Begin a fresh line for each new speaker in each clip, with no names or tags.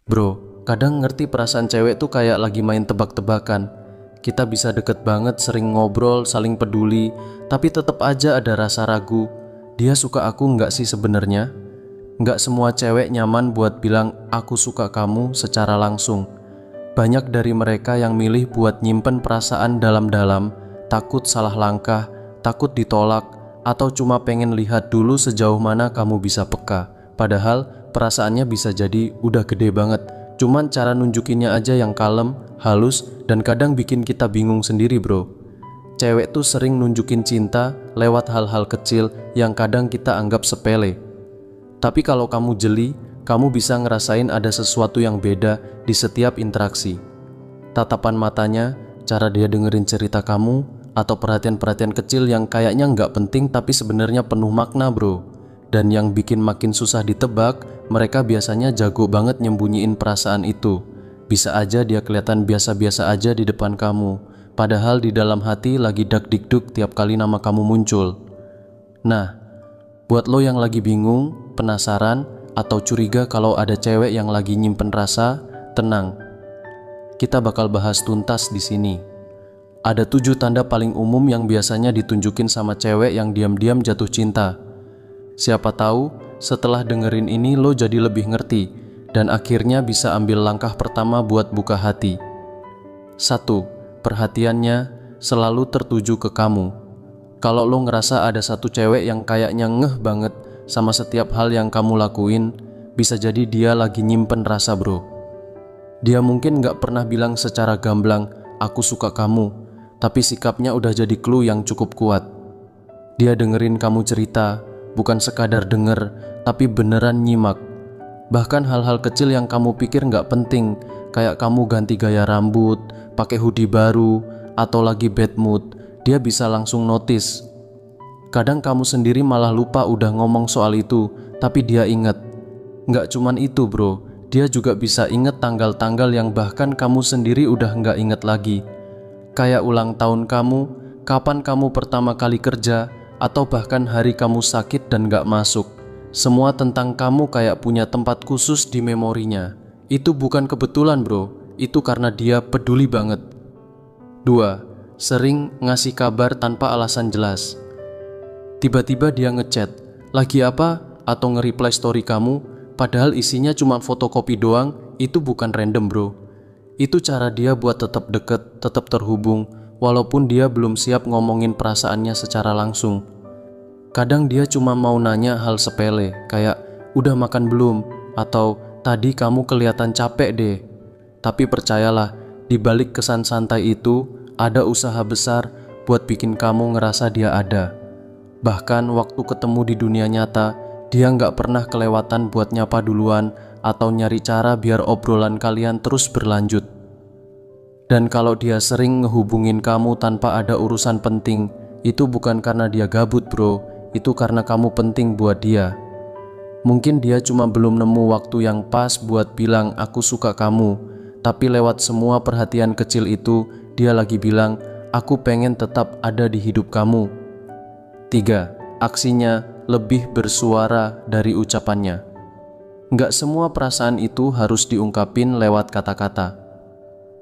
Bro, kadang ngerti perasaan cewek tuh kayak lagi main tebak-tebakan. Kita bisa deket banget, sering ngobrol, saling peduli, tapi tetap aja ada rasa ragu. Dia suka aku nggak sih sebenarnya? Nggak semua cewek nyaman buat bilang aku suka kamu secara langsung. Banyak dari mereka yang milih buat nyimpen perasaan dalam-dalam, takut salah langkah, takut ditolak, atau cuma pengen lihat dulu sejauh mana kamu bisa peka. Padahal perasaannya bisa jadi udah gede banget. Cuman cara nunjukinnya aja yang kalem, halus, dan kadang bikin kita bingung sendiri bro. Cewek tuh sering nunjukin cinta lewat hal-hal kecil yang kadang kita anggap sepele. Tapi kalau kamu jeli, kamu bisa ngerasain ada sesuatu yang beda di setiap interaksi. Tatapan matanya, cara dia dengerin cerita kamu, atau perhatian-perhatian kecil yang kayaknya nggak penting tapi sebenarnya penuh makna bro. Dan yang bikin makin susah ditebak, mereka biasanya jago banget nyembunyiin perasaan itu. Bisa aja dia kelihatan biasa-biasa aja di depan kamu, padahal di dalam hati lagi dak-dikduk tiap kali nama kamu muncul. Nah, buat lo yang lagi bingung, penasaran, atau curiga kalau ada cewek yang lagi nyimpen rasa, tenang. Kita bakal bahas tuntas di sini. Ada 7 tanda paling umum yang biasanya ditunjukin sama cewek yang diam-diam jatuh cinta. Siapa tahu setelah dengerin ini lo jadi lebih ngerti dan akhirnya bisa ambil langkah pertama buat buka hati. 1. Perhatiannya selalu tertuju ke kamu. Kalau lo ngerasa ada satu cewek yang kayaknya ngeh banget sama setiap hal yang kamu lakuin, bisa jadi dia lagi nyimpen rasa bro. Dia mungkin gak pernah bilang secara gamblang, aku suka kamu, tapi sikapnya udah jadi clue yang cukup kuat. Dia dengerin kamu cerita, bukan sekadar denger, tapi beneran nyimak. Bahkan hal-hal kecil yang kamu pikir gak penting, kayak kamu ganti gaya rambut, pakai hoodie baru, atau lagi bad mood, dia bisa langsung notice. Kadang kamu sendiri malah lupa udah ngomong soal itu, tapi dia inget. Gak cuman itu bro, dia juga bisa inget tanggal-tanggal yang bahkan kamu sendiri udah gak inget lagi. Kayak ulang tahun kamu, kapan kamu pertama kali kerja, atau bahkan hari kamu sakit dan gak masuk. Semua tentang kamu kayak punya tempat khusus di memorinya. Itu bukan kebetulan bro, itu karena dia peduli banget. 2. Sering ngasih kabar tanpa alasan jelas. Tiba-tiba dia ngechat, lagi apa? Atau nge-reply story kamu, padahal isinya cuma fotokopi doang. Itu bukan random bro. Itu cara dia buat tetap deket, tetap terhubung, walaupun dia belum siap ngomongin perasaannya secara langsung. Kadang dia cuma mau nanya hal sepele, kayak udah makan belum? Atau tadi kamu kelihatan capek deh. Tapi percayalah, di balik kesan santai itu ada usaha besar buat bikin kamu ngerasa dia ada. Bahkan waktu ketemu di dunia nyata, dia nggak pernah kelewatan buat nyapa duluan atau nyari cara biar obrolan kalian terus berlanjut. Dan kalau dia sering ngehubungin kamu tanpa ada urusan penting, itu bukan karena dia gabut bro, itu karena kamu penting buat dia. Mungkin dia cuma belum nemu waktu yang pas buat bilang aku suka kamu, tapi lewat semua perhatian kecil itu, dia lagi bilang aku pengen tetap ada di hidup kamu. 3. Aksinya lebih bersuara dari ucapannya. Nggak semua perasaan itu harus diungkapin lewat kata-kata.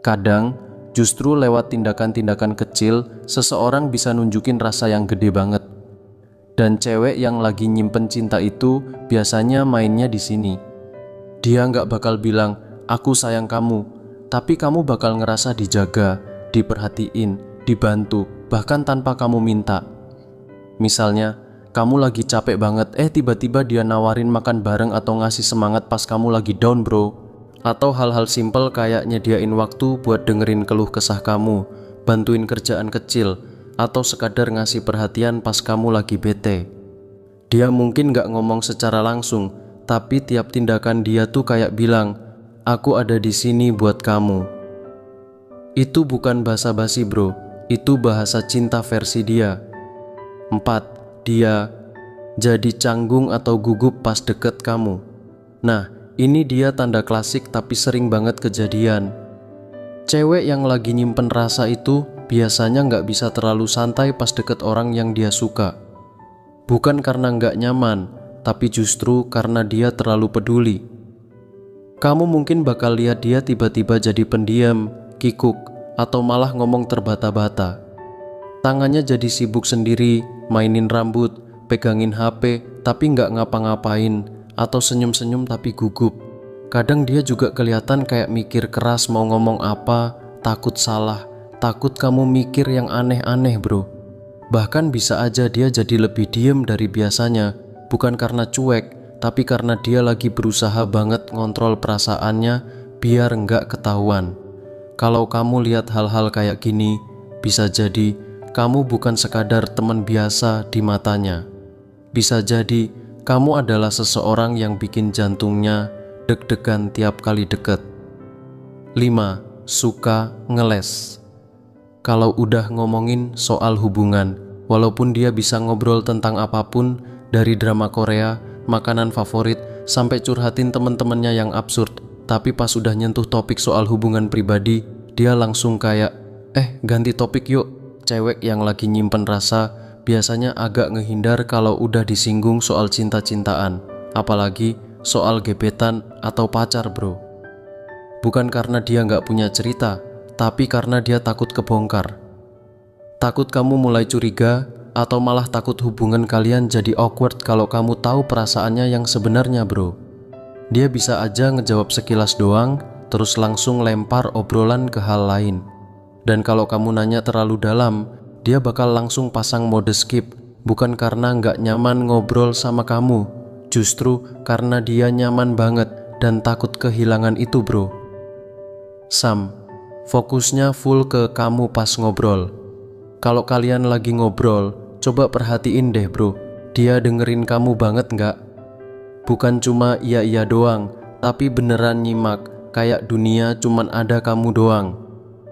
Kadang, justru lewat tindakan-tindakan kecil, seseorang bisa nunjukin rasa yang gede banget. Dan cewek yang lagi nyimpen cinta itu biasanya mainnya di sini. Dia nggak bakal bilang, aku sayang kamu, tapi kamu bakal ngerasa dijaga, diperhatiin, dibantu, bahkan tanpa kamu minta. Misalnya, kamu lagi capek banget, tiba-tiba dia nawarin makan bareng atau ngasih semangat pas kamu lagi down bro. Atau hal-hal simpel kayak nyediain waktu buat dengerin keluh kesah kamu, bantuin kerjaan kecil, atau sekadar ngasih perhatian pas kamu lagi bete. Dia mungkin gak ngomong secara langsung, tapi tiap tindakan dia tuh kayak bilang, aku ada di sini buat kamu. Itu bukan basa-basi bro, itu bahasa cinta versi dia. 4. Dia jadi canggung atau gugup pas deket kamu. Nah, ini dia tanda klasik tapi sering banget kejadian. Cewek yang lagi nyimpen rasa itu biasanya nggak bisa terlalu santai pas deket orang yang dia suka. Bukan karena nggak nyaman, tapi justru karena dia terlalu peduli. Kamu mungkin bakal lihat dia tiba-tiba jadi pendiam, kikuk, atau malah ngomong terbata-bata. Tangannya jadi sibuk sendiri, mainin rambut, pegangin HP, tapi nggak ngapa-ngapain, atau senyum-senyum tapi gugup. Kadang dia juga kelihatan kayak mikir keras mau ngomong apa, takut salah, takut kamu mikir yang aneh-aneh bro. Bahkan bisa aja dia jadi lebih diem dari biasanya, bukan karena cuek, tapi karena dia lagi berusaha banget ngontrol perasaannya biar nggak ketahuan. Kalau kamu lihat hal-hal kayak gini, bisa jadi kamu bukan sekadar teman biasa di matanya. Bisa jadi kamu adalah seseorang yang bikin jantungnya deg-degan tiap kali deket. 5. Suka ngeles. Kalau udah ngomongin soal hubungan, walaupun dia bisa ngobrol tentang apapun, dari drama Korea, makanan favorit, sampai curhatin temen-temennya yang absurd, tapi pas udah nyentuh topik soal hubungan pribadi, dia langsung kayak, ganti topik yuk. Cewek yang lagi nyimpen rasa biasanya agak ngehindar kalau udah disinggung soal cinta-cintaan, apalagi soal gebetan atau pacar bro. Bukan karena dia nggak punya cerita, tapi karena dia takut kebongkar. Takut kamu mulai curiga, atau malah takut hubungan kalian jadi awkward kalau kamu tahu perasaannya yang sebenarnya bro. Dia bisa aja ngejawab sekilas doang, terus langsung lempar obrolan ke hal lain. Dan kalau kamu nanya terlalu dalam, dia bakal langsung pasang mode skip, bukan karena nggak nyaman ngobrol sama kamu, justru karena dia nyaman banget dan takut kehilangan itu bro. Sam, fokusnya full ke kamu pas ngobrol. Kalau kalian lagi ngobrol, coba perhatiin deh bro, dia dengerin kamu banget nggak? Bukan cuma iya-iya doang, tapi beneran nyimak, kayak dunia cuman ada kamu doang.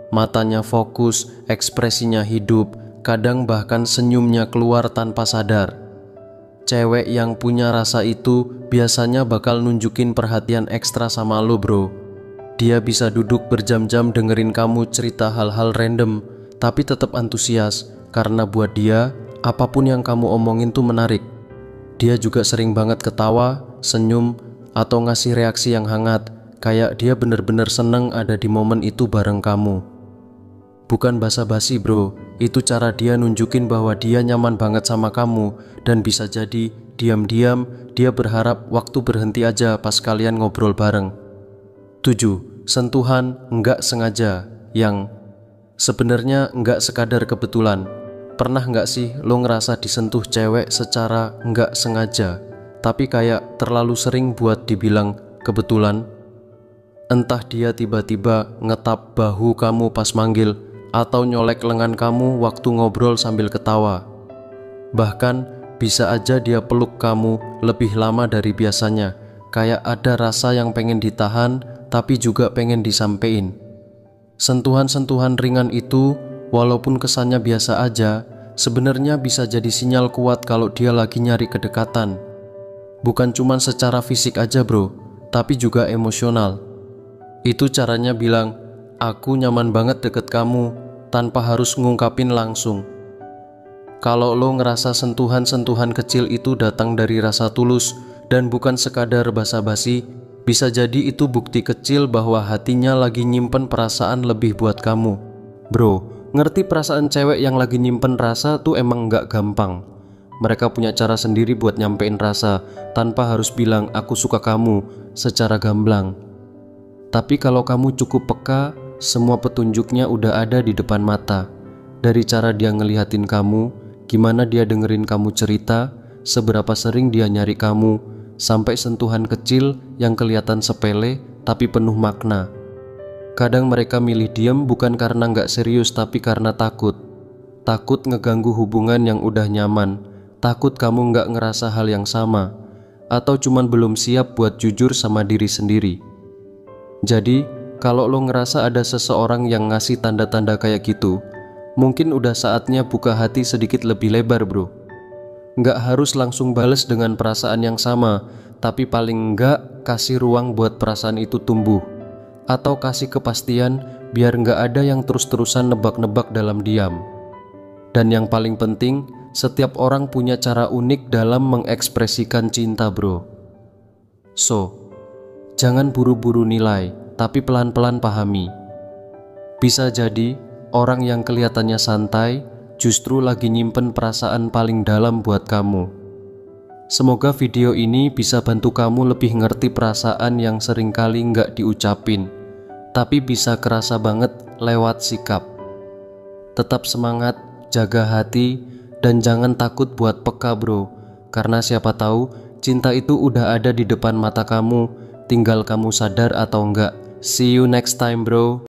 Matanya fokus, ekspresinya hidup, kadang bahkan senyumnya keluar tanpa sadar. Cewek yang punya rasa itu biasanya bakal nunjukin perhatian ekstra sama lo bro. Dia bisa duduk berjam-jam dengerin kamu cerita hal-hal random, tapi tetap antusias, karena buat dia, apapun yang kamu omongin tuh menarik. Dia juga sering banget ketawa, senyum, atau ngasih reaksi yang hangat, kayak dia bener-bener seneng ada di momen itu bareng kamu. Bukan basa-basi bro, itu cara dia nunjukin bahwa dia nyaman banget sama kamu, dan bisa jadi diam-diam dia berharap waktu berhenti aja pas kalian ngobrol bareng. 7. Sentuhan nggak sengaja, yang sebenarnya nggak sekadar kebetulan. Pernah nggak sih lo ngerasa disentuh cewek secara nggak sengaja, tapi kayak terlalu sering buat dibilang kebetulan? Entah dia tiba-tiba ngetap bahu kamu pas manggil, atau nyolek lengan kamu waktu ngobrol sambil ketawa. Bahkan bisa aja dia peluk kamu lebih lama dari biasanya, kayak ada rasa yang pengen ditahan tapi juga pengen disampein. Sentuhan-sentuhan ringan itu, walaupun kesannya biasa aja, sebenarnya bisa jadi sinyal kuat kalau dia lagi nyari kedekatan. Bukan cuma secara fisik aja bro, tapi juga emosional. Itu caranya bilang, aku nyaman banget deket kamu, tanpa harus ngungkapin langsung. Kalau lo ngerasa sentuhan-sentuhan kecil itu datang dari rasa tulus dan bukan sekadar basa-basi, bisa jadi itu bukti kecil bahwa hatinya lagi nyimpen perasaan lebih buat kamu. Bro, ngerti perasaan cewek yang lagi nyimpen rasa tuh emang gak gampang. Mereka punya cara sendiri buat nyampein rasa, tanpa harus bilang aku suka kamu secara gamblang. Tapi kalau kamu cukup peka, semua petunjuknya udah ada di depan mata. Dari cara dia ngelihatin kamu, gimana dia dengerin kamu cerita, seberapa sering dia nyari kamu, sampai sentuhan kecil yang kelihatan sepele tapi penuh makna. Kadang mereka milih diam bukan karena nggak serius, tapi karena takut. Takut ngeganggu hubungan yang udah nyaman, takut kamu nggak ngerasa hal yang sama, atau cuman belum siap buat jujur sama diri sendiri. Jadi, kalau lo ngerasa ada seseorang yang ngasih tanda-tanda kayak gitu, mungkin udah saatnya buka hati sedikit lebih lebar bro. Nggak harus langsung bales dengan perasaan yang sama, tapi paling nggak kasih ruang buat perasaan itu tumbuh. Atau kasih kepastian biar nggak ada yang terus-terusan nebak-nebak dalam diam. Dan yang paling penting, setiap orang punya cara unik dalam mengekspresikan cinta bro. So, Jangan buru-buru nilai, tapi pelan-pelan pahami. Bisa jadi orang yang kelihatannya santai justru lagi nyimpen perasaan paling dalam buat kamu. Semoga video ini bisa bantu kamu lebih ngerti perasaan yang seringkali nggak diucapin, tapi bisa kerasa banget lewat sikap. Tetap semangat, jaga hati, dan jangan takut buat peka bro, karena siapa tahu cinta itu udah ada di depan mata kamu, tinggal kamu sadar atau enggak. See you next time bro.